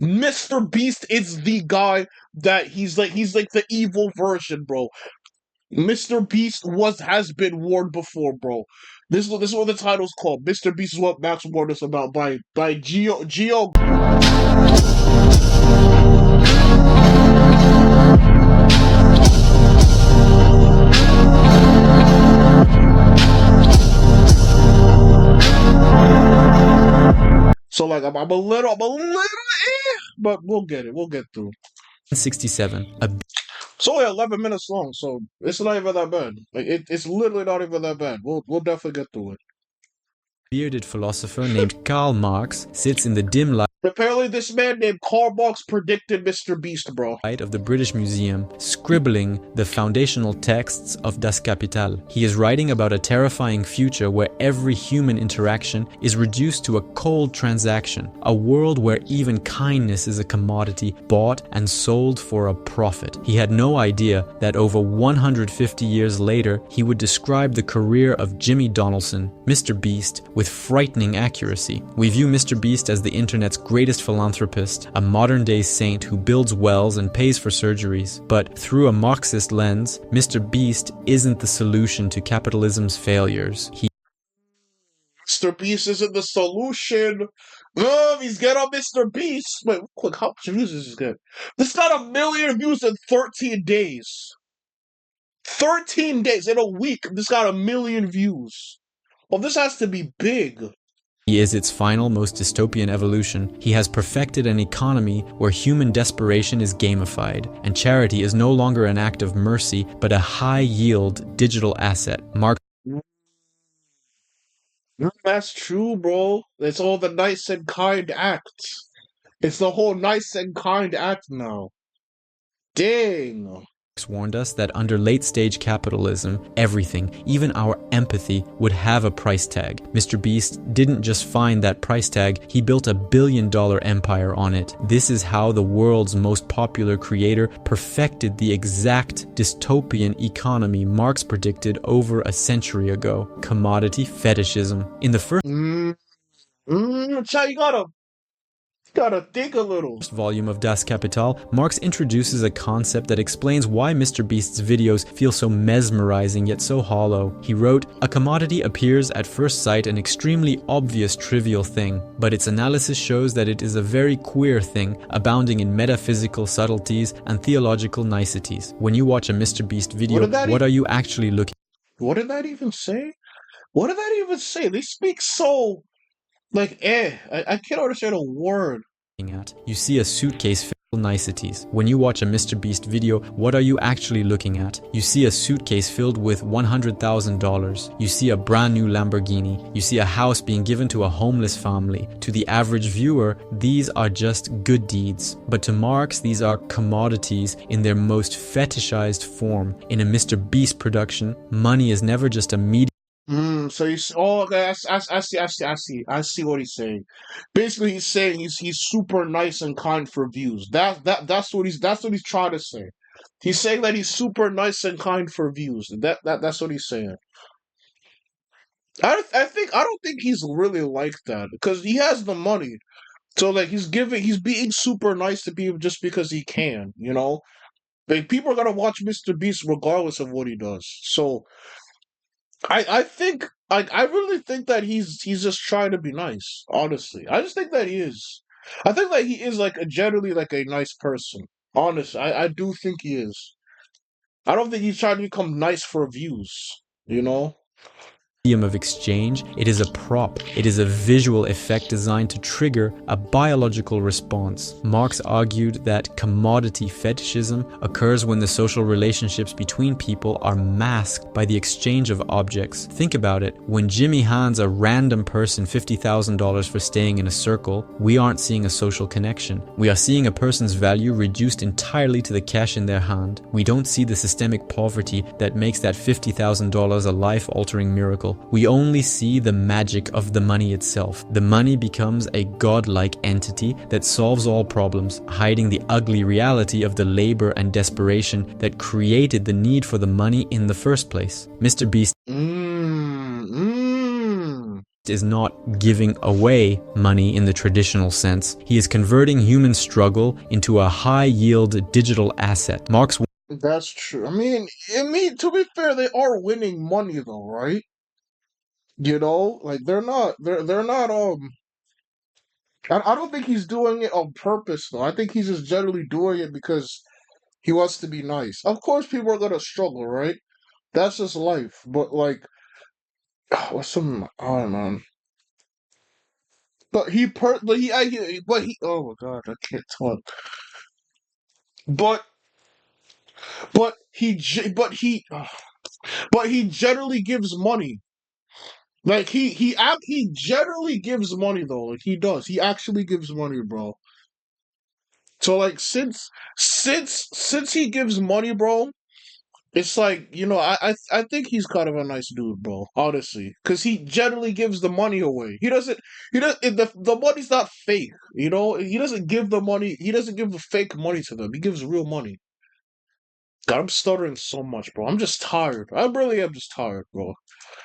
bro. Mr. Beast is the guy that he's like the evil version, bro. Mr. Beast has been warned before, bro. This is what the title's called. Mr. Beast is what Max warned us about by Geo. So like I'm a little but we'll get it. We'll get through. 67. It's only 11 minutes long, so it's not even that bad. Like it's literally not even that bad. We'll definitely get through it. Bearded philosopher named Karl Marx sits in the dim light Apparently, this man named Karl Marx predicted Mr. Beast, bro. of the British Museum, scribbling the foundational texts of Das Kapital. He is writing about a terrifying future where every human interaction is reduced to a cold transaction, a world where even kindness is a commodity bought and sold for a profit. He had no idea that over 150 years later, he would describe the career of Jimmy Donaldson, Mr. Beast, with frightening accuracy. We view Mr. Beast as the internet's greatest philanthropist, a modern-day saint who builds wells and pays for surgeries. But through a Marxist lens, Mr. Beast isn't the solution to capitalism's failures. Mr. Beast isn't the solution. He's get on Mr. Beast. Wait, quick, how much views does this get? This got 1 million views in 13 days. 13 days in a week. This got 1 million views. Well, this has to be big. He is its final, most dystopian evolution. He has perfected an economy where human desperation is gamified, and charity is no longer an act of mercy, but a high-yield digital asset. Marx. That's true, bro. It's all the nice and kind acts. It's the whole nice and kind act now. Dang. Warned us that under late-stage capitalism, everything, even our empathy, would have a price tag. Mr. Beast didn't just find that price tag, he built a billion-dollar empire on it. This is how the world's most popular creator perfected the exact dystopian economy Marx predicted over a century ago. Commodity fetishism. In the first Chat, you gotta think a little. volume of Das Kapital, Marx introduces a concept that explains why Mr. Beast's videos feel so mesmerizing yet so hollow. He wrote, "A commodity appears at first sight an extremely obvious trivial thing, but its analysis shows that it is a very queer thing, abounding in metaphysical subtleties and theological niceties. When you watch a Mr. Beast video, what are you actually looking at?" What did that even say? What did that even say? They speak so... Like, I can't understand a word. You see a suitcase filled with niceties. When you watch a Mr. Beast video, what are you actually looking at? You see a suitcase filled with $100,000. You see a brand new Lamborghini. You see a house being given to a homeless family. To the average viewer, these are just good deeds. But to Marx, these are commodities in their most fetishized form. In a Mr. Beast production, money is never just a medium. So okay, I see what he's saying. Basically, he's saying he's super nice and kind for views. That's what he's trying to say. He's saying that he's super nice and kind for views. That's what he's saying. I don't think he's really like that because he has the money. So like he's being super nice to people just because he can, you know? Like people are gonna watch Mr. Beast regardless of what he does. So I think I really think that he's just trying to be nice, honestly. I just think that he is. I think that he is like generally like a nice person. Honestly, I do think he is. I don't think he's trying to become nice for views, you know? Of exchange, it is a prop. It is a visual effect designed to trigger a biological response. Marx argued that commodity fetishism occurs when the social relationships between people are masked by the exchange of objects. Think about it. When Jimmy hands a random person $50,000 for staying in a circle, we aren't seeing a social connection. We are seeing a person's value reduced entirely to the cash in their hand. We don't see the systemic poverty that makes that $50,000 a life-altering miracle. We only see the magic of the money itself. The money becomes a godlike entity that solves all problems, hiding the ugly reality of the labor and desperation that created the need for the money in the first place. Mr. Beast is not giving away money in the traditional sense. He is converting human struggle into a high-yield digital asset. Marx. That's true. I mean, to be fair, they are winning money though, right? Like they're not. I don't think he's doing it on purpose though. I think he's just generally doing it because he wants to be nice. Of course, people are gonna struggle, right? That's just life. But like, what's some? Oh man. But he. Oh my god, I can't talk. But but he generally gives money. Like he generally gives money though. Like he does. He actually gives money, bro. So like since he gives money, bro, it's like I think he's kind of a nice dude, bro. Honestly, because he generally gives the money away. He does the money's not fake. He doesn't give the money. He doesn't give the fake money to them. He gives real money. God, I'm stuttering so much, bro. I'm just tired. I really am just tired, bro.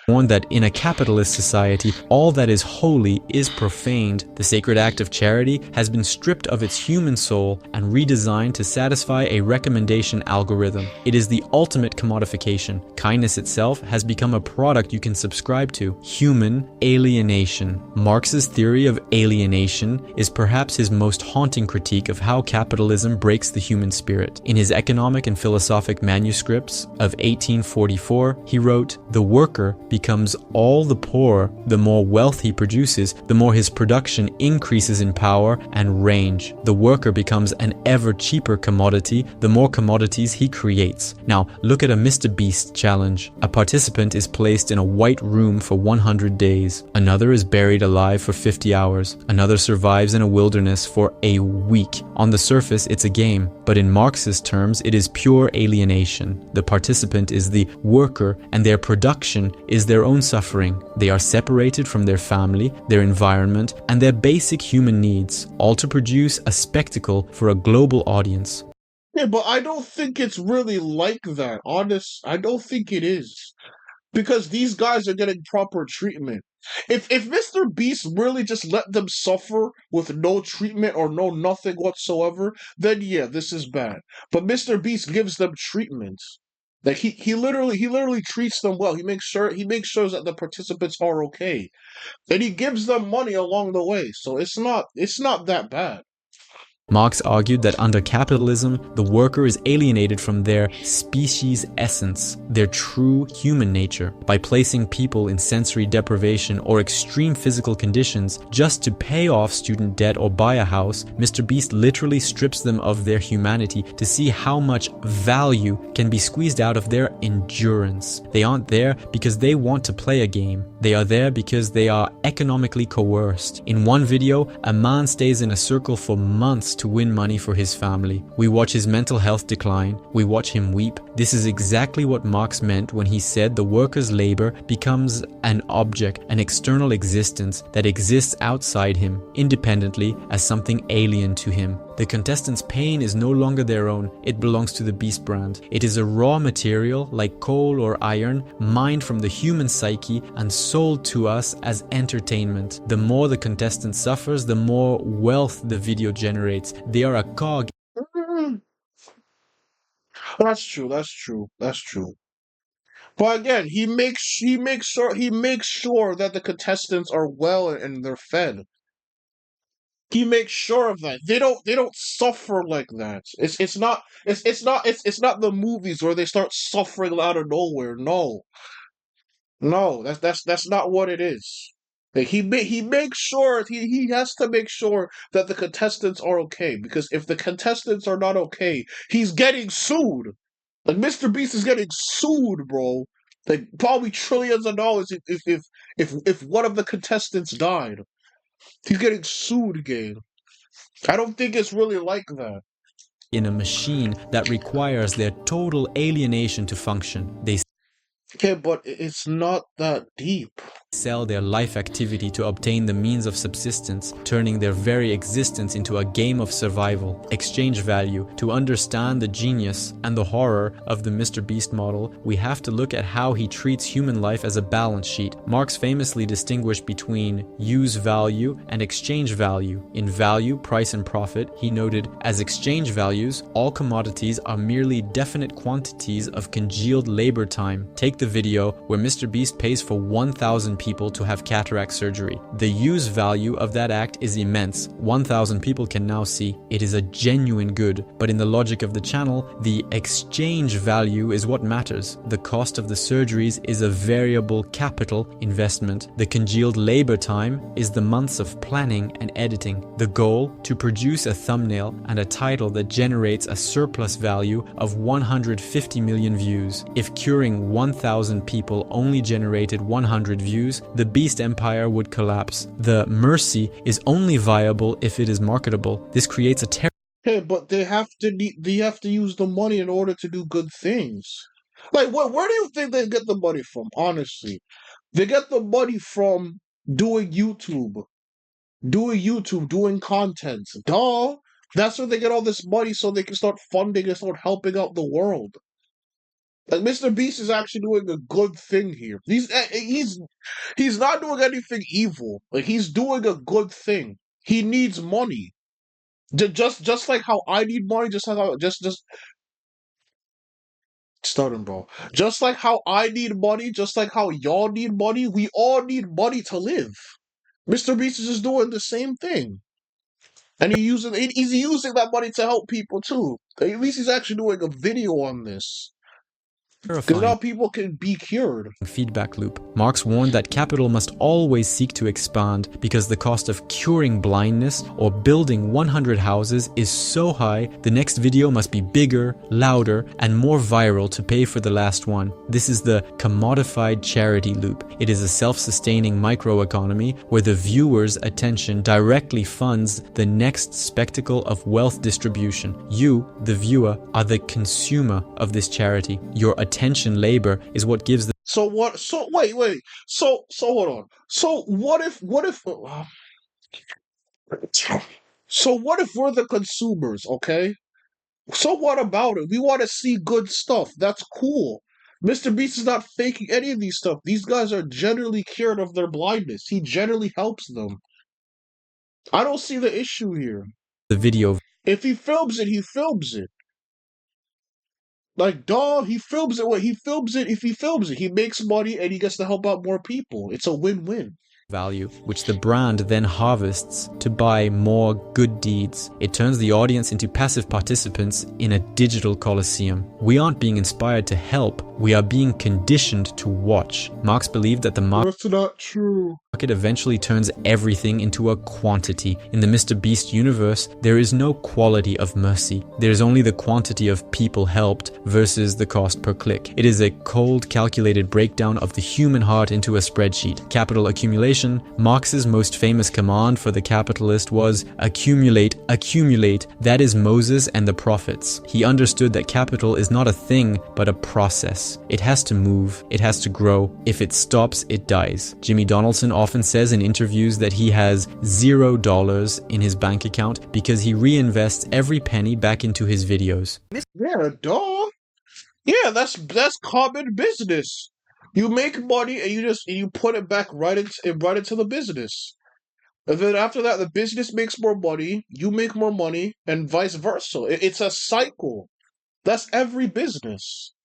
Warned that in a capitalist society, all that is holy is profaned. The sacred act of charity has been stripped of its human soul and redesigned to satisfy a recommendation algorithm. It is the ultimate commodification. Kindness itself has become a product you can subscribe to. Human alienation. Marx's theory of alienation is perhaps his most haunting critique of how capitalism breaks the human spirit. In his economic and philosophic manuscripts of 1844, he wrote, "The worker becomes all the poorer the more wealth he produces, the more his production increases in power and range. The worker becomes an ever cheaper commodity the more commodities he creates." Now, look at a MrBeast challenge. A participant is placed in a white room for 100 days. Another is buried alive for 50 hours. Another survives in a wilderness for a week. On the surface, it's a game, but in Marxist terms, it is pure alienation. The participant is the worker, and their production is their own suffering. They are separated from their family, their environment, and their basic human needs, all to produce a spectacle for a global audience. Yeah, but I don't think it's really like that. I don't think it is. Because these guys are getting proper treatment. If Mr. Beast really just let them suffer with no treatment or no nothing whatsoever, then yeah, this is bad. But Mr. Beast gives them treatment. Like he literally treats them well. He makes sure that the participants are okay. And he gives them money along the way. So it's not that bad. Marx argued that under capitalism, the worker is alienated from their species essence, their true human nature, by placing people in sensory deprivation or extreme physical conditions just to pay off student debt or buy a house. MrBeast literally strips them of their humanity to see how much value can be squeezed out of their endurance. They aren't there because they want to play a game. They are there because they are economically coerced. In one video, a man stays in a circle for months to win money for his family. We watch his mental health decline. We watch him weep. This is exactly what Marx meant when he said the worker's labor becomes an object, an external existence that exists outside him, independently as something alien to him. The contestants' pain is no longer their own, it belongs to the Beast brand. It is a raw material, like coal or iron, mined from the human psyche and sold to us as entertainment. The more the contestant suffers, the more wealth the video generates. They are a cog. Mm, That's true. That's true. That's true. But again, he makes sure that the contestants are well and they're fed. He makes sure of that. They don't suffer like that. It's not the movies where they start suffering out of nowhere. No. No, that's not what it is. Like, he makes sure he has to make sure that the contestants are okay, because if the contestants are not okay, he's getting sued. Like MrBeast is getting sued, bro. Like probably trillions of dollars if one of the contestants died. He's getting sued again. I don't think it's really like that. In a machine that requires their total alienation to function. They Okay, but it's not that deep. Sell their life activity to obtain the means of subsistence, turning their very existence into a game of survival. Exchange value. To understand the genius and the horror of the MrBeast model, we have to look at how he treats human life as a balance sheet. Marx famously distinguished between use value and exchange value. In value, price and profit, he noted, as exchange values, all commodities are merely definite quantities of congealed labor time. Take the video where MrBeast pays for 1,000 people to have cataract surgery. The use value of that act is immense. 1,000 people can now see. It is a genuine good, but in the logic of the channel, the exchange value is what matters. The cost of the surgeries is a variable capital investment. The congealed labor time is the months of planning and editing. The goal, to produce a thumbnail and a title that generates a surplus value of 150 million views. If curing 1,000 people only generated 100 views, the Beast Empire would collapse. The mercy is only viable if it is marketable. This creates a Hey, but they have to use the money in order to do good things. Like, where do you think they get the money from? Honestly, they get the money from doing content. Duh. That's where they get all this money, so they can start funding and start helping out the world. Like, MrBeast is actually doing a good thing here. He's not doing anything evil. Like, he's doing a good thing. He needs money. Just like how I need money, just like how just starting, bro. Just like how I need money, just like how y'all need money, we all need money to live. MrBeast is just doing the same thing. And he's using that money to help people too. At least he's actually doing a video on this. Because now people can be cured. Feedback loop. Marx warned that capital must always seek to expand because the cost of curing blindness or building 100 houses is so high, the next video must be bigger, louder, and more viral to pay for the last one. This is the commodified charity loop. It is a self-sustaining microeconomy where the viewer's attention directly funds the next spectacle of wealth distribution. You, the viewer, are the consumer of this charity. Your attention labor is what gives the So what? So wait. So hold on. So what if? So what if we're the consumers? Okay. So what about it? We want to see good stuff. That's cool. MrBeast is not faking any of these stuff. These guys are generally cured of their blindness. He generally helps them. I don't see the issue here. the video. If he films it, he films it. Like, dog, he films it. What he films it, if he films it, he makes money and he gets to help out more people. It's a win-win. Value, which the brand then harvests to buy more good deeds. It turns the audience into passive participants in a digital coliseum. We aren't being inspired to help, we are being conditioned to watch. Marx believed that the That's not true. market eventually turns everything into a quantity. In the MrBeast universe, there is no quality of mercy. There is only the quantity of people helped versus the cost per click. It is a cold, calculated breakdown of the human heart into a spreadsheet. Capital accumulation. Marx's most famous command for the capitalist was accumulate, accumulate. That is Moses and the prophets. He understood that capital is not a thing, but a process. It has to move, it has to grow. If it stops, it dies. Jimmy Donaldson often says in interviews that he has $0 in his bank account because he reinvests every penny back into his videos. Yeah, dog. Yeah, that's common business. You make money and you put it back right into the business. And then after that, the business makes more money, you make more money, and vice versa. It's a cycle. That's every business.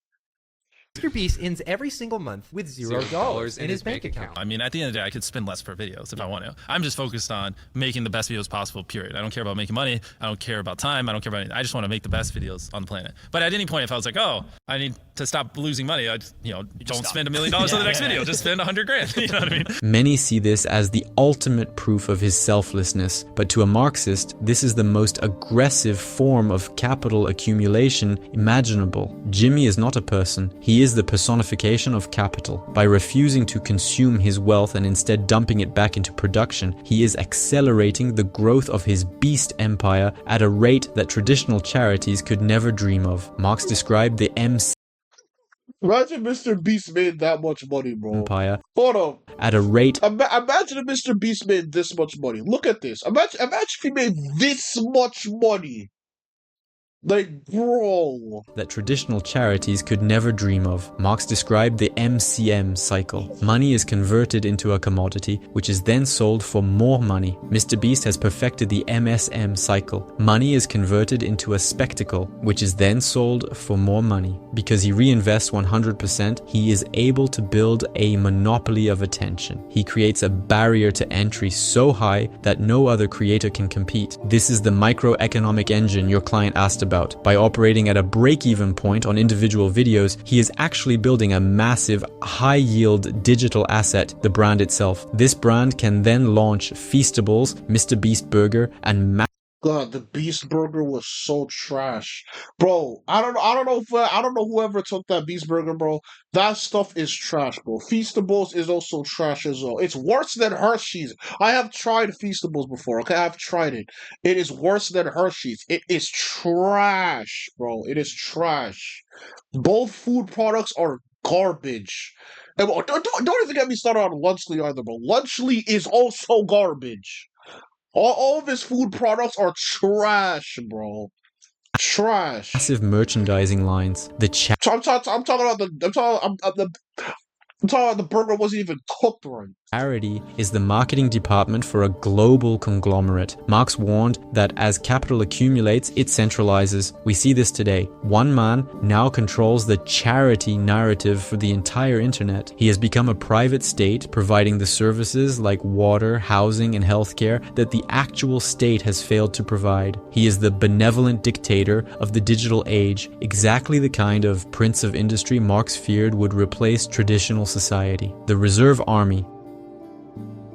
MrBeast ends every single month with $0 in his bank account. I mean, at the end of the day, I could spend less per videos if I want to. I'm just focused on making the best videos possible, period. I don't care about making money. I don't care about time. I don't care about anything. I just want to make the best videos on the planet. But at any point, if I was like, oh, I need to stop losing money, I'd, don't spend $1 million on the next video. Just spend $100,000. You know what I mean? Many see this as the ultimate proof of his selflessness, but to a Marxist, this is the most aggressive form of capital accumulation imaginable. Jimmy is not a person. He is the personification of capital. By refusing to consume his wealth and instead dumping it back into production, he is accelerating the growth of his beast empire at a rate that traditional charities could never dream of. Marx described the MC Imagine Mr. Beast made that much money, bro. empire Hold on. at a rate Imagine if Mr. Beast made this much money. Look at this. Imagine if he made this much money. Like, bro. that traditional charities could never dream of. Marx described the MCM cycle. Money is converted into a commodity, which is then sold for more money. MrBeast has perfected the MSM cycle. Money is converted into a spectacle, which is then sold for more money. Because he reinvests 100%, he is able to build a monopoly of attention. He creates a barrier to entry so high that no other creator can compete. This is the microeconomic engine your client asked about. By operating at a break-even point on individual videos, he is actually building a massive, high-yield digital asset, the brand itself. This brand can then launch Feastables, MrBeast Burger, and God, the Beast Burger was so trash, bro. I don't know whoever took that Beast Burger, bro. That stuff is trash, bro. Feastables is also trash as well. It's worse than Hershey's. I have tried Feastables before. Okay, I've tried it. It is worse than Hershey's. It is trash, bro. It is trash. Both food products are garbage. And don't even get me started on Lunchly either, bro. Lunchly is also garbage. All of his food products are trash, bro. Trash. massive merchandising lines. So I'm talking about the burger wasn't even cooked right. Charity is the marketing department for a global conglomerate. Marx warned that as capital accumulates, it centralizes. We see this today. One man now controls the charity narrative for the entire internet. He has become a private state, providing the services like water, housing, and healthcare that the actual state has failed to provide. He is the benevolent dictator of the digital age, exactly the kind of prince of industry Marx feared would replace traditional society. The reserve army.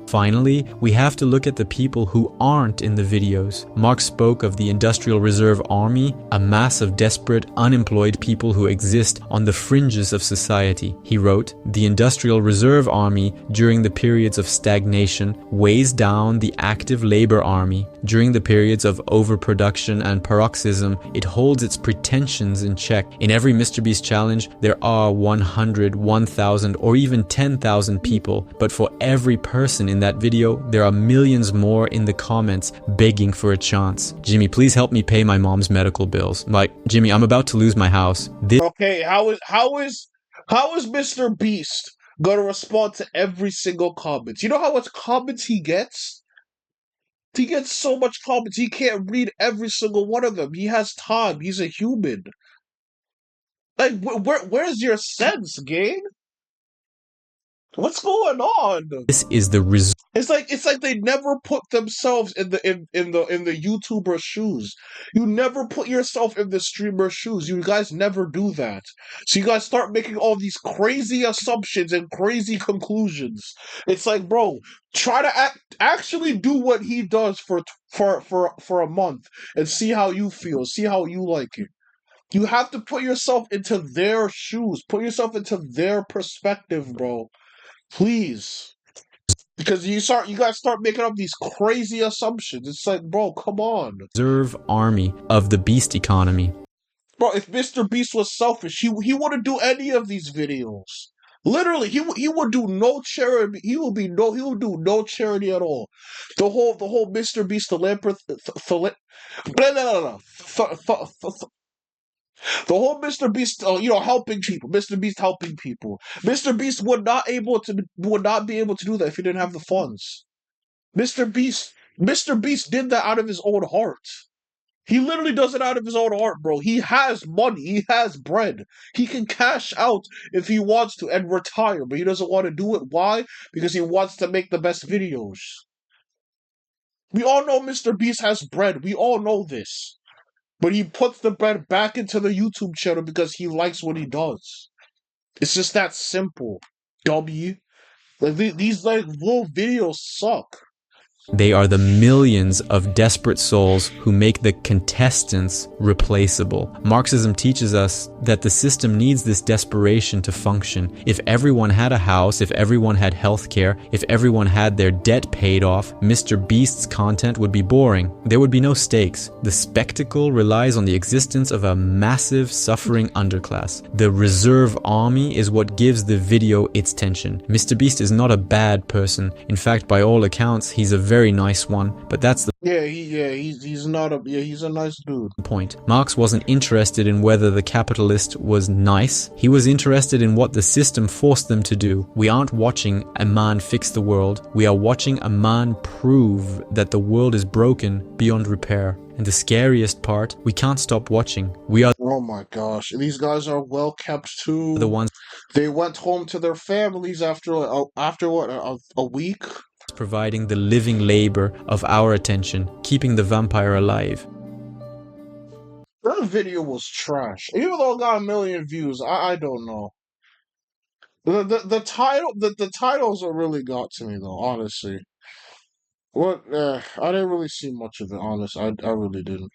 Finally, we have to look at the people who aren't in the videos. Marx spoke of the Industrial Reserve Army, a mass of desperate, unemployed people who exist on the fringes of society. He wrote, "The Industrial Reserve Army, during the periods of stagnation, weighs down the active labor army. During the periods of overproduction and paroxysm, it holds its pretensions in check. In every MrBeast challenge, there are 100, 1,000, or even 10,000 people, but for every person in that video, there are millions more in the comments begging for a chance. Jimmy, please help me pay my mom's medical bills. Like, Jimmy, I'm about to lose my house. Okay, how is Mr. Beast gonna respond to every single comment? You know how much comments he gets? He gets so much comments, he can't read every single one of them. He has time. He's a human. Like, where's your sense, gang? What's going on? This is the result. It's like they never put themselves in the YouTuber shoes. You never put yourself in the streamer shoes. You guys never do that. So you guys start making all these crazy assumptions and crazy conclusions. It's like, bro, try to actually do what he does for a month and see how you feel. See how you like it. You have to put yourself into their shoes. Put yourself into their perspective, bro. Please. Because you guys start making up these crazy assumptions. It's like, bro, come on. Reserve army of the beast economy. Bro, if Mr. Beast was selfish, he wouldn't do any of these videos. Literally, he would do no charity. He would do no charity at all. The whole Mr. Beast the whole Mr. Beast, helping people. Mr. Beast helping people. Mr. Beast would not be able to do that if he didn't have the funds. Mr. Beast did that out of his own heart. He literally does it out of his own heart, bro. He has money. He has bread. He can cash out if he wants to and retire, but he doesn't want to do it. Why? Because he wants to make the best videos. We all know Mr. Beast has bread. We all know this. But he puts the bread back into the YouTube channel because he likes what he does. It's just that simple. W. Like these little videos suck. They are the millions of desperate souls who make the contestants replaceable. Marxism teaches us that the system needs this desperation to function. If everyone had a house, if everyone had healthcare, if everyone had their debt paid off, MrBeast's content would be boring. There would be no stakes. The spectacle relies on the existence of a massive suffering underclass. The reserve army is what gives the video its tension. MrBeast is not a bad person. In fact, by all accounts, he's a very nice one, but that's the he's not a he's a nice dude. point. Marx wasn't interested in whether the capitalist was nice. He was interested in what the system forced them to do. We aren't watching a man fix the world. We are watching a man prove that the world is broken beyond repair. And the scariest part, we can't stop watching. We are Oh my gosh, these guys are well kept too. the ones They went home to their families after what a week. providing the living labor of our attention, keeping the vampire alive. That video was trash. Even though it got 1 million views, I don't know. The titles are really got to me though, honestly. What I didn't really see much of it, honest. I really didn't.